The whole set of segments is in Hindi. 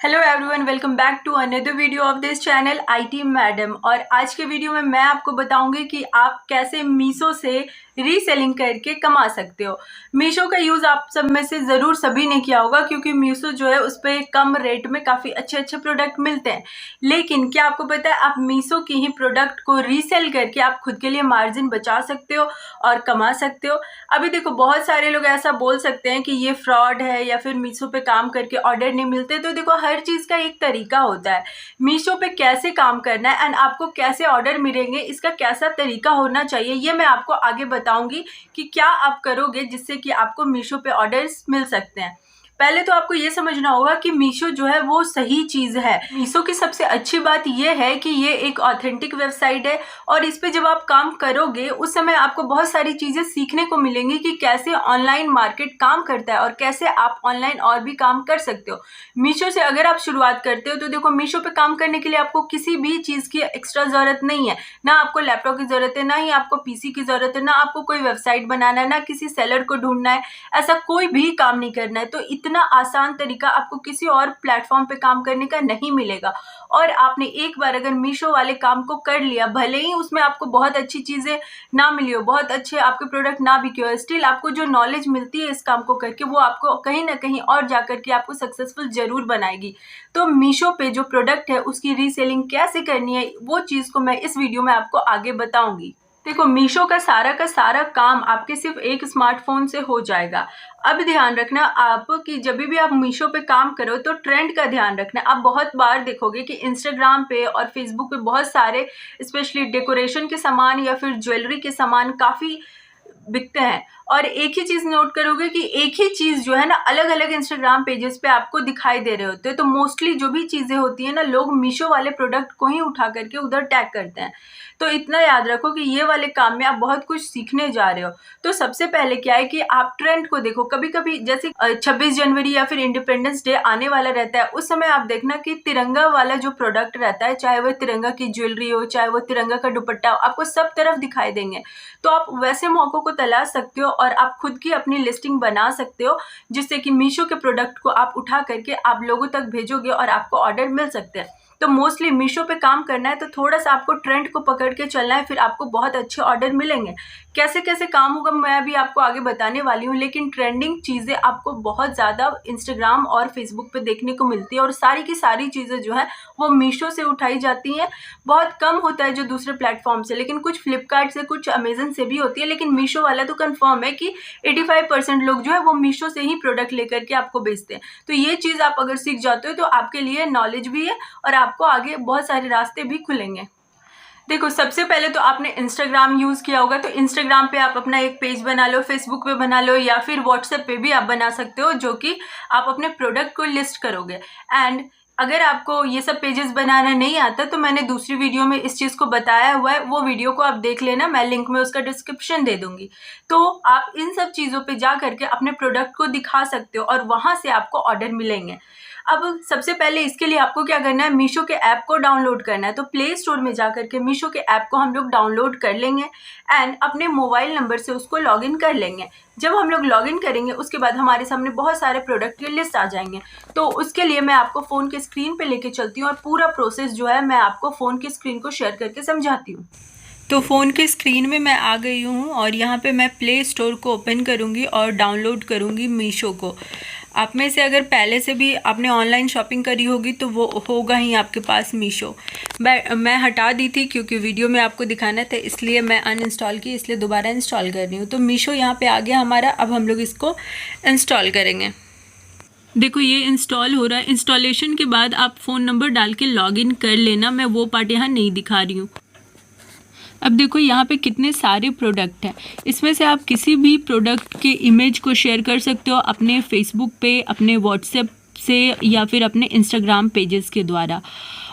Hello everyone, welcome back to another video of this channel IT madam. और आज के वीडियो में मैं आपको बताऊंगी कि आप कैसे मीशो से रीसेलिंग करके कमा सकते हो। मीशो का यूज़ आप सब में से ज़रूर सभी ने किया होगा, क्योंकि मीशो जो है उस पर कम रेट में काफ़ी अच्छे अच्छे प्रोडक्ट मिलते हैं। लेकिन क्या आपको पता है, आप मीशो की ही प्रोडक्ट को रीसेल करके आप खुद के लिए मार्जिन बचा सकते हो और कमा सकते हो। अभी देखो, बहुत सारे लोग ऐसा बोल सकते हैं कि ये फ्रॉड है या फिर मीशो पे काम करके ऑर्डर नहीं मिलते। तो देखो, हर चीज़ का एक तरीका होता है। मीशो पे कैसे काम करना है एंड आपको कैसे ऑर्डर मिलेंगे, इसका कैसा तरीका होना चाहिए, ये मैं आपको आगे बताऊंगी कि क्या आप करोगे जिससे कि आपको मीशो पे ऑर्डर्स मिल सकते हैं। पहले तो आपको ये समझना होगा कि मीशो जो है वो सही चीज़ है। मीशो की सबसे अच्छी बात ये है कि ये एक ऑथेंटिक वेबसाइट है और इस पे जब आप काम करोगे उस समय आपको बहुत सारी चीज़ें सीखने को मिलेंगी कि कैसे ऑनलाइन मार्केट काम करता है और कैसे आप ऑनलाइन और भी काम कर सकते हो। मीशो से अगर आप शुरुआत करते हो तो देखो, मीशो पे काम करने के लिए आपको किसी भी चीज़ की एक्स्ट्रा ज़रूरत नहीं है। ना आपको लैपटॉप की ज़रूरत है, ना ही आपको PC की ज़रूरत है, ना आपको कोई वेबसाइट बनाना है, ना किसी सेलर को ढूंढना है। ऐसा कोई भी काम नहीं करना है। तो इतना आसान तरीका आपको किसी और प्लेटफॉर्म पे काम करने का नहीं मिलेगा। और आपने एक बार अगर मीशो वाले काम को कर लिया, भले ही उसमें आपको बहुत अच्छी चीज़ें ना मिली हो, बहुत अच्छे आपके प्रोडक्ट ना बिके हो, स्टिल आपको जो नॉलेज मिलती है इस काम को करके, वो आपको कहीं ना कहीं और जाकर के आपको सक्सेसफुल जरूर बनाएगी। तो मीशो पे जो प्रोडक्ट है उसकी रीसेलिंग कैसे करनी है, वो चीज़ को मैं इस वीडियो में आपको आगे बताऊंगी। देखो, मीशो का सारा काम आपके सिर्फ एक स्मार्टफोन से हो जाएगा। अब ध्यान रखना आप कि जब भी आप मीशो पे काम करो तो ट्रेंड का ध्यान रखना। आप बहुत बार देखोगे कि इंस्टाग्राम पे और फेसबुक पे बहुत सारे स्पेशली डेकोरेशन के सामान या फिर ज्वेलरी के सामान काफ़ी बिकते हैं। और एक ही चीज़ नोट करोगे कि एक ही चीज़ जो है ना, अलग अलग इंस्टाग्राम पेजेस पे आपको दिखाई दे रहे होते हैं। तो मोस्टली जो भी चीज़ें होती है ना, लोग मीशो वाले प्रोडक्ट को ही उठा करके उधर टैग करते हैं। तो इतना याद रखो कि ये वाले काम में आप बहुत कुछ सीखने जा रहे हो। तो सबसे पहले क्या है कि आप ट्रेंड को देखो। कभी कभी जैसे 26 जनवरी या फिर इंडिपेंडेंस डे आने वाला रहता है, उस समय आप देखना कि तिरंगा वाला जो प्रोडक्ट रहता है, चाहे वो तिरंगा की ज्वेलरी हो, चाहे वो तिरंगा का दुपट्टा हो, आपको सब तरफ दिखाई देंगे। तो आप वैसे मौकों को तलाश सकते हो और आप खुद की अपनी लिस्टिंग बना सकते हो, जिससे कि मीशो के प्रोडक्ट को आप उठा करके आप लोगों तक भेजोगे और आपको ऑर्डर मिल सकते हैं। तो मोस्टली मीशो पे काम करना है तो थोड़ा सा आपको ट्रेंड को पकड़ के चलना है, फिर आपको बहुत अच्छे ऑर्डर मिलेंगे। कैसे कैसे काम होगा मैं अभी आपको आगे बताने वाली हूँ, लेकिन ट्रेंडिंग चीज़ें आपको बहुत ज़्यादा इंस्टाग्राम और फेसबुक पे देखने को मिलती है और सारी की सारी चीज़ें जो है वो मीशो से उठाई जाती हैं। बहुत कम होता है जो दूसरे प्लेटफॉर्म से, लेकिन कुछ फ्लिपकार्ट से, कुछ अमेजन से भी होती है। लेकिन मीशो वाला तो कन्फर्म है कि 85% लोग जो है वो मीशो से ही प्रोडक्ट लेकर के आपको बेचते हैं। तो ये चीज़ आप अगर सीख जाते हो तो आपके लिए नॉलेज भी है और आपको आगे बहुत सारे रास्ते भी खुलेंगे। देखो, सबसे पहले तो आपने इंस्टाग्राम यूज़ किया होगा, तो इंस्टाग्राम पे आप अपना एक पेज बना लो, फेसबुक पे बना लो, या फिर व्हाट्सएप पे भी आप बना सकते हो, जो कि आप अपने प्रोडक्ट को लिस्ट करोगे। एंड अगर आपको ये सब पेजेस बनाना नहीं आता तो मैंने दूसरी वीडियो में इस चीज़ को बताया हुआ है, वो वीडियो को आप देख लेना, मैं लिंक में उसका डिस्क्रिप्शन दे दूंगी। तो आप इन सब चीज़ों पे जा करके अपने प्रोडक्ट को दिखा सकते हो और वहाँ से आपको ऑर्डर मिलेंगे। अब सबसे पहले इसके लिए आपको क्या करना है, मीशो के ऐप को डाउनलोड करना है। तो प्ले स्टोर में जा करके मीशो के ऐप को हम लोग डाउनलोड कर लेंगे एंड अपने मोबाइल नंबर से उसको लॉगिन कर लेंगे। जब हम लोग लॉगिन करेंगे उसके बाद हमारे सामने बहुत सारे प्रोडक्ट की लिस्ट आ जाएंगे। तो उसके लिए मैं आपको फ़ोन के स्क्रीन पे लेके चलती हूँ और पूरा प्रोसेस जो है मैं आपको फ़ोन की स्क्रीन को शेयर करके समझाती हूँ। तो फ़ोन के स्क्रीन में मैं आ गई हूँ और यहाँ पे मैं प्ले स्टोर को ओपन करूँगी और डाउनलोड करूँगी मीशो को। आप में से अगर पहले से भी आपने ऑनलाइन शॉपिंग करी होगी तो वो होगा ही आपके पास मीशो। मैं हटा दी थी क्योंकि वीडियो में आपको दिखाना था, इसलिए मैं अनइंस्टॉल की, इसलिए दोबारा इंस्टॉल कर रही हूँ। तो मीशो यहाँ पे आ गया हमारा। अब हम लोग इसको इंस्टॉल करेंगे। देखो, ये इंस्टॉल हो रहा है। इंस्टॉलेशन के बाद आप फ़ोन नंबर डाल के लॉगिन कर लेना, मैं वो पार्ट यहाँ नहीं दिखा रही हूँ। अब देखो यहाँ पे कितने सारे प्रोडक्ट हैं, इसमें से आप किसी भी प्रोडक्ट के इमेज को शेयर कर सकते हो अपने फेसबुक पे, अपने व्हाट्सएप से, या फिर अपने इंस्टाग्राम पेजेस के द्वारा,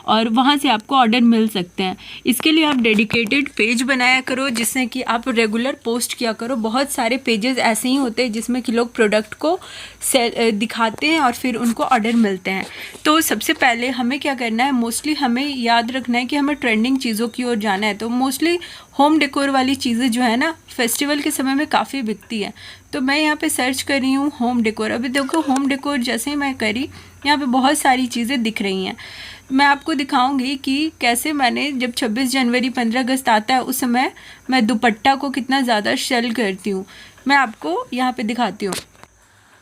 और वहाँ से आपको ऑर्डर मिल सकते हैं। इसके लिए आप डेडिकेटेड पेज बनाया करो जिससे कि आप रेगुलर पोस्ट किया करो। बहुत सारे पेजेस ऐसे ही होते हैं जिसमें कि लोग प्रोडक्ट को दिखाते हैं और फिर उनको ऑर्डर मिलते हैं। तो सबसे पहले हमें क्या करना है, मोस्टली हमें याद रखना है कि हमें ट्रेंडिंग चीज़ों की ओर जाना है। तो मोस्टली होम डेकोर वाली चीज़ें जो है ना, फेस्टिवल के समय में काफ़ी बिकती है। तो मैं यहाँ पे सर्च कर रही हूँ होम डेकोर। अभी देखो, होम डेकोर जैसे ही मैं करी यहाँ पे बहुत सारी चीज़ें दिख रही हैं। मैं आपको दिखाऊंगी कि कैसे मैंने जब 26 जनवरी 15 अगस्त आता है उस समय मैं दुपट्टा को कितना ज़्यादा सेल करती हूँ। मैं आपको यहाँ पे दिखाती हूँ।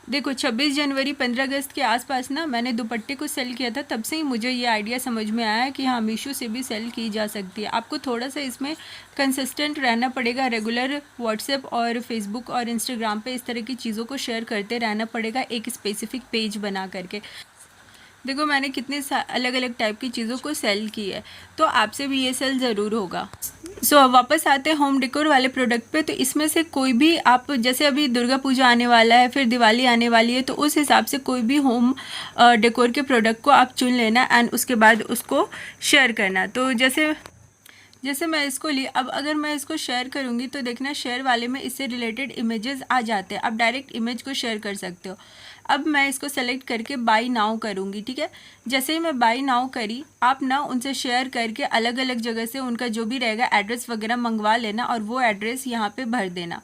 देखो 26 जनवरी 15 अगस्त के आसपास ना मैंने दुपट्टे को सेल किया था, तब से ही मुझे ये आइडिया समझ में आया कि हाँ मीशो से भी सेल की जा सकती है। आपको थोड़ा सा इसमें कंसिस्टेंट रहना पड़ेगा, रेगुलर व्हाट्सएप और फेसबुक और इंस्टाग्राम पे इस तरह की चीज़ों को शेयर करते रहना पड़ेगा, एक स्पेसिफिक पेज बना करके। देखो मैंने कितने अलग अलग टाइप की चीज़ों को सेल की है, तो आपसे भी ये सेल ज़रूर होगा। अब वापस आते हैं होम डेकोर वाले प्रोडक्ट पे। तो इसमें से कोई भी आप, जैसे अभी दुर्गा पूजा आने वाला है, फिर दिवाली आने वाली है, तो उस हिसाब से कोई भी होम डेकोर के प्रोडक्ट को आप चुन लेना एंड उसके बाद उसको शेयर करना। तो जैसे मैं इसको ली, अब अगर मैं इसको शेयर करूँगी तो देखना शेयर वाले में इससे रिलेटेड इमेजेस आ जाते हैं, आप डायरेक्ट इमेज को शेयर कर सकते हो। अब मैं इसको सेलेक्ट करके बाय नाउ करूँगी, ठीक है। जैसे ही मैं बाय नाउ करी, आप ना उनसे शेयर करके अलग अलग जगह से उनका जो भी रहेगा एड्रेस वगैरह मंगवा लेना और वो एड्रेस यहाँ पे भर देना।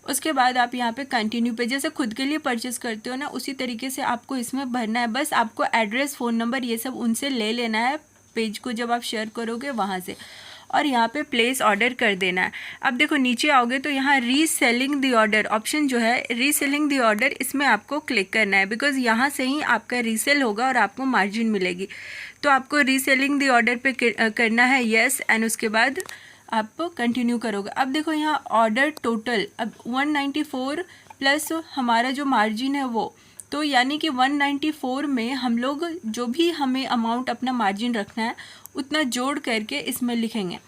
उसके बाद आप यहाँ पे कंटिन्यू पे, जैसे खुद के लिए परचेस करते हो ना उसी तरीके से आपको इसमें भरना है। बस आपको एड्रेस, फ़ोन नंबर ये सब उनसे ले लेना है पेज को जब आप शेयर करोगे वहाँ से, और यहाँ पे प्लेस ऑर्डर कर देना है। अब देखो नीचे आओगे तो यहाँ रीसेलिंग द ऑर्डर ऑप्शन जो है, रीसेलिंग द ऑर्डर, इसमें आपको क्लिक करना है बिकॉज़ यहाँ से ही आपका रीसेल होगा और आपको मार्जिन मिलेगी। तो आपको रीसेलिंग द ऑर्डर पे करना है येस, एंड उसके बाद आप कंटिन्यू करोगे। अब देखो यहाँ ऑर्डर टोटल अब 194 प्लस हमारा जो मार्जिन है वो, तो यानी कि 194 में हम लोग जो भी हमें अमाउंट अपना मार्जिन रखना है उतना जोड़ करके इसमें लिखेंगे।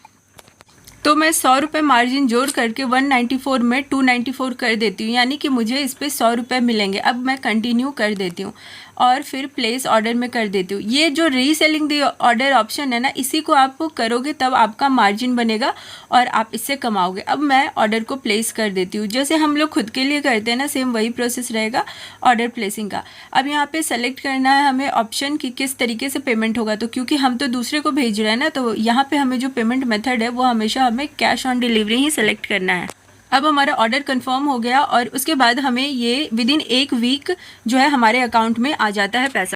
तो मैं 100 रुपये मार्जिन जोड़ करके 194 में 294 कर देती हूँ, यानी कि मुझे इस पर 100 रुपये मिलेंगे। अब मैं कंटिन्यू कर देती हूँ और फिर प्लेस ऑर्डर में कर देती हूँ। ये जो रीसेलिंग द ऑर्डर ऑप्शन है ना, इसी को आप करोगे तब आपका मार्जिन बनेगा और आप इससे कमाओगे। अब मैं ऑर्डर को प्लेस कर देती हूँ, जैसे हम लोग खुद के लिए करते हैं ना, सेम वही प्रोसेस रहेगा ऑर्डर प्लेसिंग का। अब यहाँ पे सेलेक्ट करना है हमें ऑप्शन कि किस तरीके से पेमेंट होगा। तो क्योंकि हम तो दूसरे को भेज रहे हैं ना, तो यहाँ पे हमें जो पेमेंट मेथड है वो हमेशा हमें cash on delivery he select करना है। अब हमारा ऑर्डर कंफर्म हो गया और उसके बाद हमें ये विदिन 1 वीक जो है हमारे अकाउंट में आ जाता है पैसा।